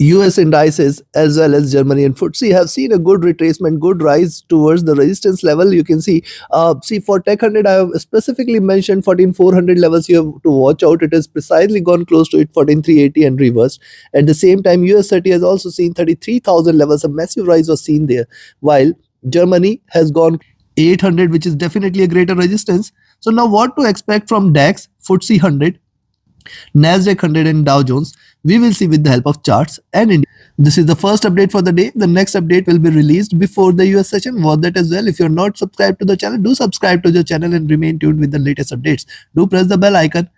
US indices as well as Germany and FTSE have seen a good retracement, good rise towards the resistance level. You can see for Tech 100, I have specifically mentioned 14,400 levels you have to watch out. It has precisely gone close to it, 14,380 and reversed. At the same time, US30 has also seen 33,000 levels. A massive rise was seen there, while Germany has gone 800, which is definitely a greater resistance. So now what to expect from DAX, FTSE 100, Nasdaq 100 and Dow Jones, we will see with the help of charts and indices. This is the first update for the day. The next update will be released before the US session. Watch that as well. If you're not subscribed to the channel, do subscribe to the channel and remain tuned with the latest updates. Do press the bell icon,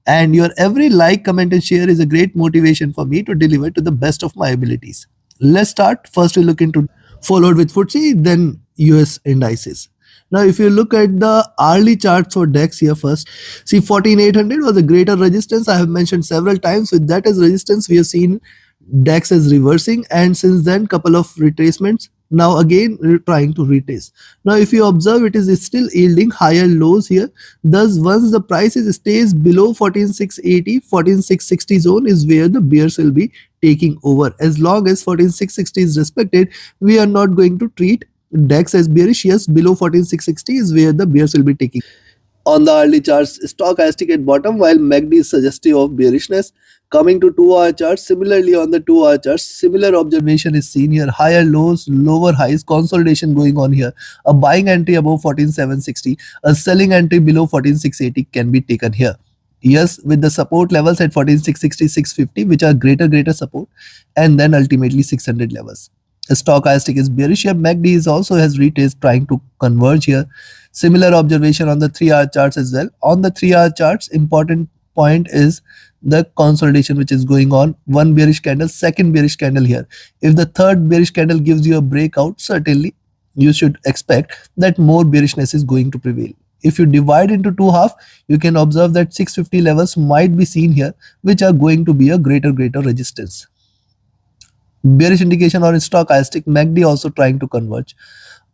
and your every like, comment and share is a great motivation for me to deliver to the best of my abilities. Let's start. First we look into, followed with FTSE, then US indices. Now, if you look at the hourly charts for DAX here first, see 14,800 was a greater resistance. I have mentioned several times. With that as resistance, we have seen DAX as reversing, and since then couple of retracements. Now again we're trying to retrace. Now if you observe, it is still yielding higher lows here. Thus once the price stays below 14,680, 14,660 zone is where the bears will be taking over. As long as 14,660 is respected, we are not going to treat DAX as bearish. Yes, below 14,660 is where the bears will be taking. On the early charts, stochastic at bottom, while MACD is suggestive of bearishness. Coming to 2-hour charts, similarly on the 2-hour charts, similar observation is seen here. Higher lows, lower highs, consolidation going on here. A buying entry above 14,760, a selling entry below 14,680 can be taken here. Yes, with the support levels at 14,660, 650, which are greater support, and then ultimately 600 levels. Stochastic is bearish here. MACD is also has retraced, trying to converge here. Similar observation on the 3-hour charts as well. On the 3-hour charts, important point is the consolidation which is going on. One bearish candle, second bearish candle here. If the third bearish candle gives you a breakout, certainly you should expect that more bearishness is going to prevail. If you divide into two half, you can observe that 650 levels might be seen here, which are going to be a greater resistance. Bearish indication on stochastic, MACD also trying to converge.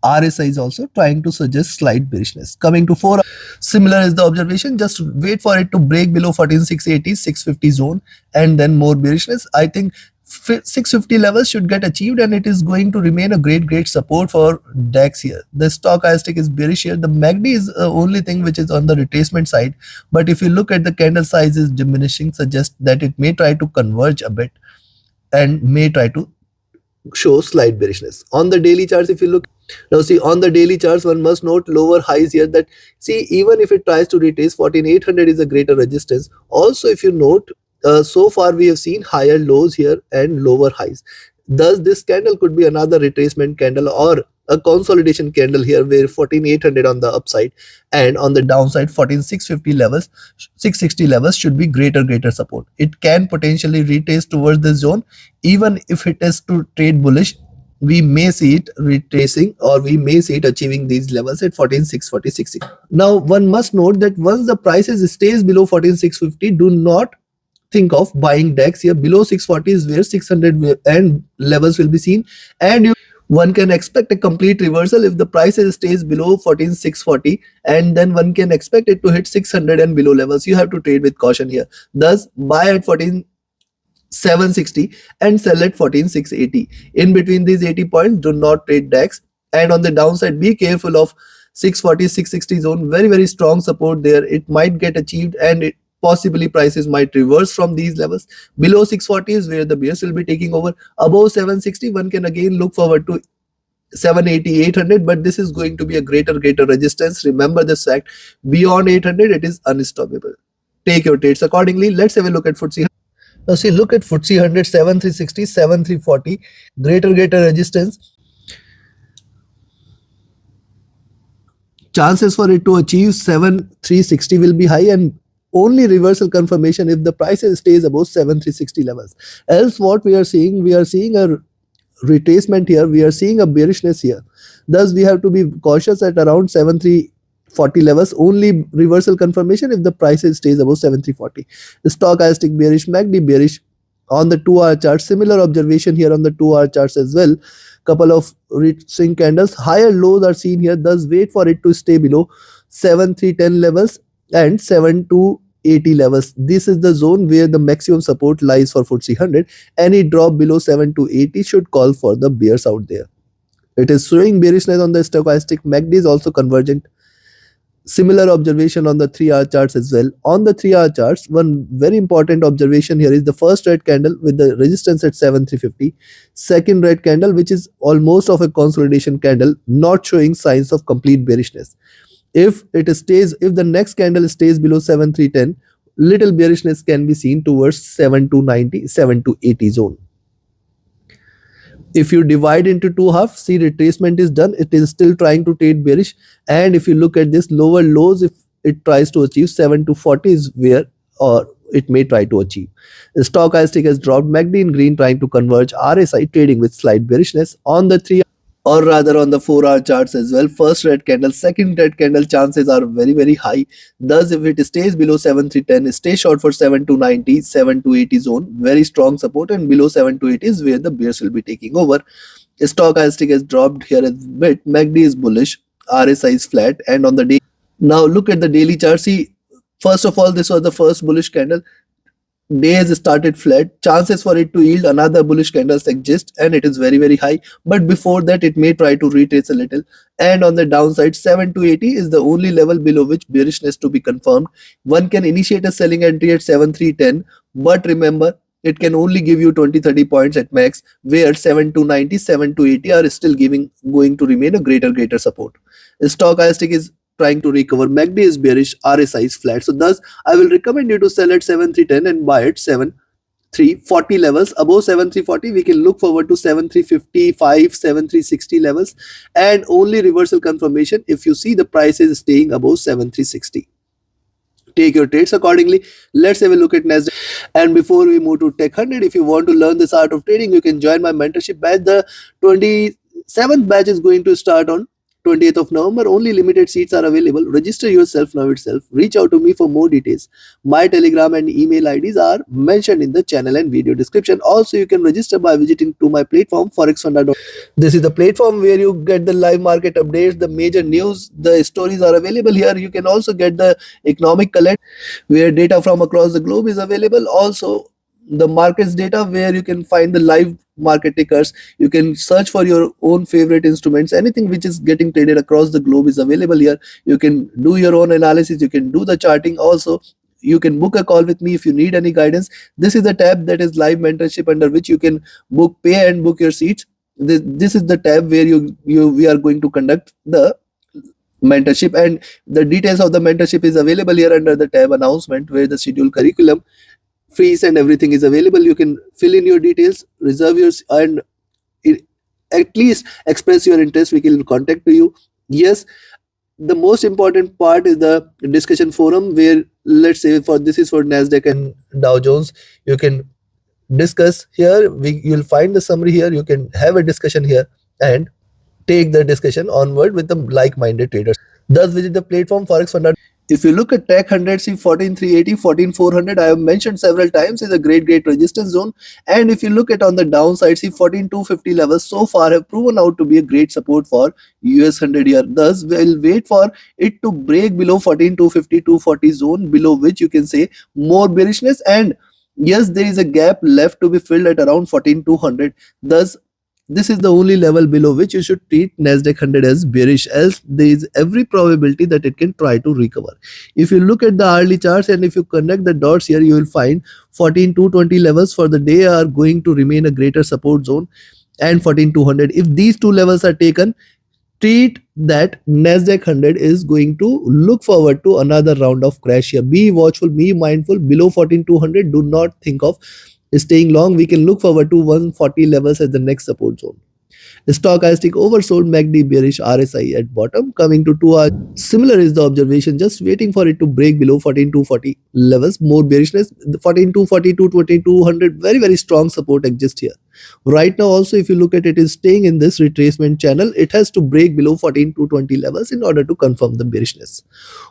RSI is also trying to suggest slight bearishness. Coming to 4, similar is the observation. Just wait for it to break below 14,680, 650 zone, and then more bearishness. I think 650 levels should get achieved, and it is going to remain a great support for DAX here. The stochastic is bearish here. The MACD is the only thing which is on the retracement side, but if you look at the candle size is diminishing, suggests that it may try to converge a bit and may try to show slight bearishness. On the daily charts, if you look now, see on the daily charts, one must note lower highs here. That see, even if it tries to retrace, 14,800 is a greater resistance. Also, if you note, so far we have seen higher lows here and lower highs. Thus this candle could be another retracement candle or a consolidation candle here, where 14,800 on the upside and on the downside 14,650 levels, 660 levels should be greater support. It can potentially retrace towards this zone. Even if it is to trade bullish, we may see it retracing, or we may see it achieving these levels at 14,640, 660. Now one must note that once the prices stays below 14,650, do not think of buying DAX here. Below 640 is where 600 and levels will be seen, and one can expect a complete reversal if the price stays below 14,640, and then one can expect it to hit 600 and below levels. You have to trade with caution here. Thus buy at 14,760 and sell at 14,680. In between these 80 points, do not trade DAX. And on the downside, be careful of 640, 660 zone. Very strong support there. It might get achieved, and possibly prices might reverse from these levels. Below 640 is where the bears will be taking over. Above 760, one can again look forward to 780, 800, but this is going to be a greater resistance. Remember this fact. Beyond 800, it is unstoppable. Take your trades accordingly. Let's have a look at FTSE. Now see, look at FTSE 100, 7360, 7340, greater resistance. Chances for it to achieve 7360 will be high, and only reversal confirmation if the price stays above 7360 levels. Else what we are seeing a retracement here, we are seeing a bearishness here. Thus we have to be cautious at around 7340 levels. Only reversal confirmation if the price stays above 7340. The stochastic bearish, MACD bearish. On the 2-hour chart, similar observation here on the 2-hour charts as well. Couple of swing candles, higher lows are seen here. Thus wait for it to stay below 7310 levels and 7280 80 levels. This is the zone where the maximum support lies for FTSE 100. Any drop below 7 to 80 should call for the bears out there. It is showing bearishness on the stochastic. MACD is also convergent. Similar observation on the 3-hour charts as well. On the 3-hour charts, one very important observation here is the first red candle with the resistance at 7350. Second red candle, which is almost of a consolidation candle, not showing signs of complete bearishness. If the next candle stays below 7310, little bearishness can be seen towards 7290, 7280 zone. If you divide into two halves, see retracement is done. It is still trying to trade bearish. And if you look at this lower lows, if it tries to achieve 7 to 40 is where or it may try to achieve. The stochastic has dropped. MACD in green trying to converge. RSI trading with slight bearishness on the 3 or rather on the 4-hour charts as well. First red candle, second red candle chances are very high. Thus, if it stays below 7310, stay short for 7290, 7280 zone, very strong support, and below 7280 is where the bears will be taking over. Stochastic has dropped here a bit. MACD is bullish, RSI is flat, and on the day. Now look at the daily chart. See, first of all, this was the first bullish candle. Day has started flat. Chances for it to yield another bullish candles exist, and it is very high. But before that, it may try to retrace a little. And on the downside, 7 to 80 is the only level below which bearishness to be confirmed. One can initiate a selling entry at 7310, but remember, it can only give you 20-30 points at max, where 7 to 90, 7 to 80 are still going to remain a greater support. The stochastic is trying to recover. MACD is bearish, RSI is flat. So thus, I will recommend you to sell at 7310 and buy at 7340 levels. Above 7340, we can look forward to 7355, 7360 levels, and only reversal confirmation if you see the price is staying above 7360. Take your trades accordingly. Let's have a look at NASDAQ. And before we move to Tech 100, if you want to learn this art of trading, you can join my mentorship batch. The 27th batch is going to start on 20th of November. Only limited seats are available. Register yourself now itself. Reach out to me for more details. My Telegram and email IDs are mentioned in the channel and video description. Also, you can register by visiting to my platform forexfunda.com. This is the platform where you get the live market updates, the major news, the stories are available here. You can also get the economic calendar where data from across the globe is available. Also, the markets data where you can find the live market tickers. You can search for your own favorite instruments. Anything which is getting traded across the globe is available here. You can do your own analysis. You can do the charting. Also, you can book a call with me if you need any guidance. This is the tab that is live mentorship, under which you can pay and book your seats. This is the tab where we are going to conduct the mentorship, and the details of the mentorship is available here under the tab announcement, where the schedule, curriculum, fees and everything is available. You can fill in your details, reserve yours, and at least express your interest. We can contact you. Yes, the most important part is the discussion forum, where, let's say, this is for Nasdaq and Dow Jones. You can discuss here. You'll find the summary here. You can have a discussion here and take the discussion onward with the like-minded traders. Thus, visit the platform ForexFunda. If you look at Tech 100, see 14380, 14400, I have mentioned several times, is a great resistance zone. And if you look at on the downside, see 14250 levels so far have proven out to be a great support for US 100 year. Thus, we'll wait for it to break below 14250, 240 zone, below which you can say more bearishness. And yes, there is a gap left to be filled at around 14200. Thus, this is the only level below which you should treat Nasdaq 100 as bearish, else there is every probability that it can try to recover. If you look at the hourly charts and if you connect the dots here, you will find 14220 levels for the day are going to remain a greater support zone, and 14200. If these two levels are taken, treat that Nasdaq 100 is going to look forward to another round of crash here. Be watchful, be mindful. Below 14200, do not think of staying long. We can look forward to 140 levels as the next support zone. Stochastic oversold, MACD bearish, RSI at bottom. Coming to 2 hours, similar is the observation, just waiting for it to break below 14240 levels. More bearishness, the 14240 to 2200, very strong support exists here. Right now also, if you look at it, is staying in this retracement channel. It has to break below 14220 levels in order to confirm the bearishness.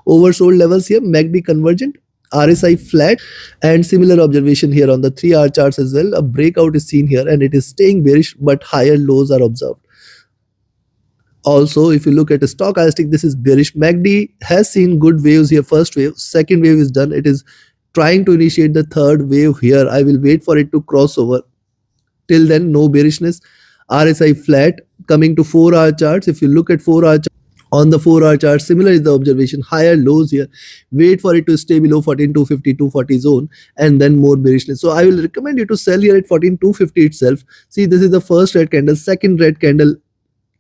Oversold levels here, MACD convergent, RSI flat, and similar observation here on the 3-hour charts as well. A breakout is seen here and it is staying bearish, but higher lows are observed. Also, if you look at a stochastic, this is bearish. MACD has seen good waves here. First wave, second wave is done. It is trying to initiate the third wave here. I will wait for it to cross over. Till then, no bearishness. RSI flat. Coming to 4-hour charts, if you look at 4-hour charts, on the 4-hour chart, similar is the observation. Higher lows here. Wait for it to stay below 14250 240 zone, and then more bearishness. So I will recommend you to sell here at 14250 itself. See, this is the first red candle. Second red candle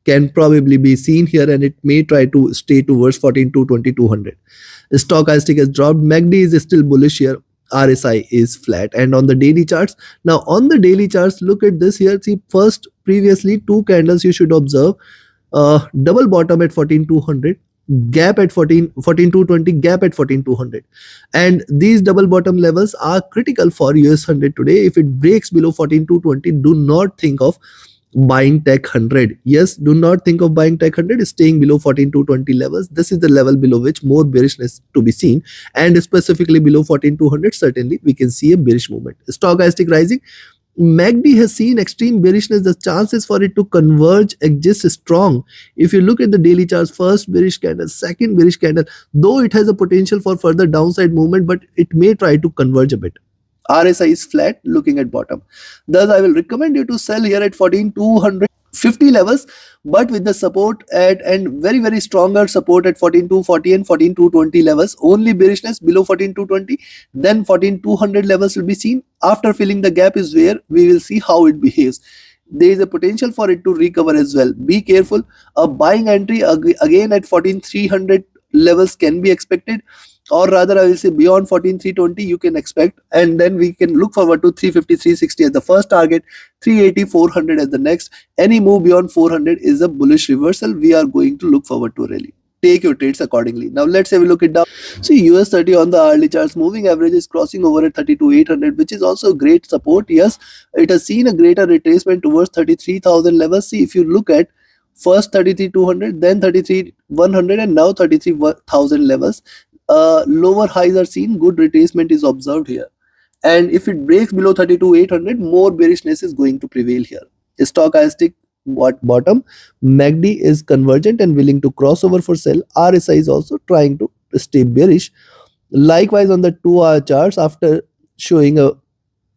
can probably be seen here, and it may try to stay towards 14220 200. Stochastic has dropped. MACD is still bullish here. RSI is flat. And on the daily charts, now on the daily charts, look at this here. See, first previously two candles you should observe. Double bottom at 14200, gap at 14220, gap at 14200, and these double bottom levels are critical for US 100 today. If it breaks below 14220, do not think of buying tech 100. Yes, do not think of buying tech 100. Staying below 14220 levels, this is the level below which more bearishness to be seen, and specifically below 14200 certainly we can see a bearish movement. Stochastic rising. MACD has seen extreme bearishness. The chances for it to converge exist strong. If you look at the daily charts, first bearish candle, second bearish candle, though it has a potential for further downside movement, but it may try to converge a bit. RSI is flat, looking at bottom. Thus, I will recommend you to sell here at 14250 levels, but with the support at and very stronger support at 14240 and 14220 levels. Only bearishness below 14220, then 14200 levels will be seen. After filling the gap is where we will see how it behaves. There is a potential for it to recover as well. Be careful. A buying entry again at 14300 levels can be expected, or rather I will say beyond 14320 you can expect, and then we can look forward to 350 360 as the first target, 380 400 as the next. Any move beyond 400 is a bullish reversal. We are going to look forward to really. Take your trades accordingly. Now let's have a look at Dow. See, US 30 on the hourly charts, moving average is crossing over at 32800, which is also great support. Yes, it has seen a greater retracement towards 33,000 levels. See, if you look at first 33,200, then 33,100, and now 33,000 levels. Lower highs are seen. Good retracement is observed here, and if it breaks below 32,800, more bearishness is going to prevail here. Stochastic bottom. MACD is convergent and willing to cross over for sell. RSI is also trying to stay bearish. Likewise on the 2-hour charts, after showing a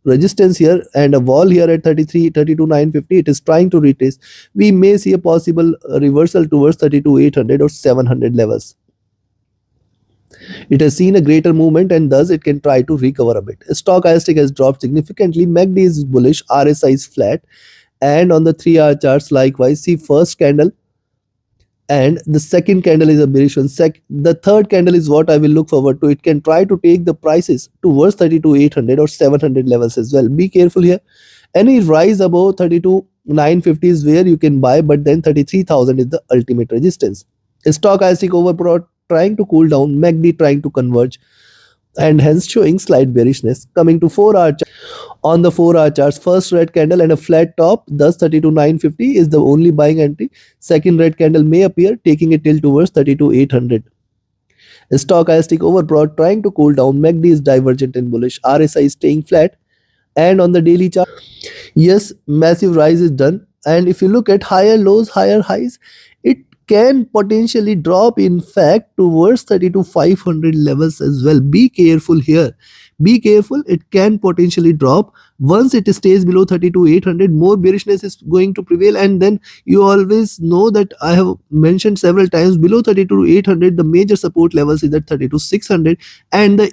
resistance here and a wall here at 32,950, it is trying to retrace. We may see a possible reversal towards 32,800 or 700 levels. It has seen a greater movement, and thus it can try to recover a bit. Stochastic has dropped significantly. MACD is bullish. RSI is flat. And on the 3-hour charts, likewise, see first candle and the second candle is a bearish one. The third candle is what I will look forward to. It can try to take the prices towards 32,800 or 700 levels as well. Be careful here. Any rise above 32,950 is where you can buy, but then 33,000 is the ultimate resistance. Stochastic overbought, trying to cool down. MACD trying to converge, and hence showing slight bearishness. Coming to 4-hour chart. On the 4-hour charts, first red candle and a flat top, thus 32,950 is the only buying entry. Second red candle may appear, taking a tilt towards 32,800. Stochastic overbought, trying to cool down. MACD is divergent and bullish. RSI is staying flat. And on the daily chart, yes, massive rise is done. And if you look at higher lows, higher highs, it can potentially drop, in fact, towards 32,500 levels as well. Be careful here. Be careful. It can potentially drop. Once it stays below 32,800, more bearishness is going to prevail. And then you always know that I have mentioned several times, below 32,800, the major support levels is at 32,600, and the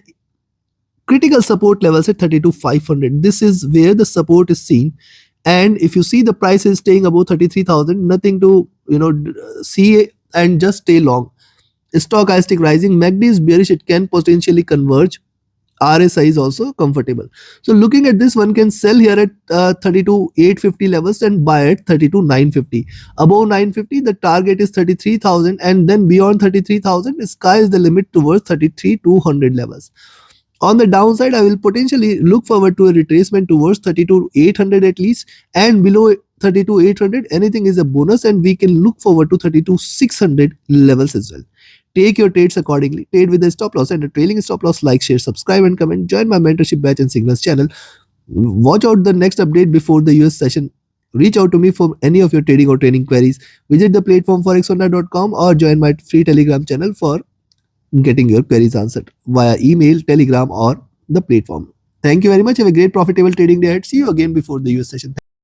critical support levels at 32,500. This is where the support is seen. And if you see the price is staying above 33,000, nothing to see, and just stay long. Stochastic rising. MACD is bearish. It can potentially converge. RSI is also comfortable. So looking at this, one can sell here at 32,850 levels and buy at 32,950. Above 950, the target is 33,000, and then beyond 33,000, the sky is the limit towards 33,200 levels. On the downside, I will potentially look forward to a retracement towards 32,800 at least, and below 32,800, anything is a bonus, and we can look forward to 32,600 levels as well. Take your trades accordingly. Trade with a stop loss and a trailing stop loss. Like, share, subscribe, and comment. Join my mentorship batch and signals channel. Watch out the next update before the US session. Reach out to me for any of your trading or training queries. Visit the platform forexonda.com or join my free Telegram channel for getting your queries answered via email, Telegram, or the platform. Thank you very much. Have a great profitable trading day ahead. See you again before the US session.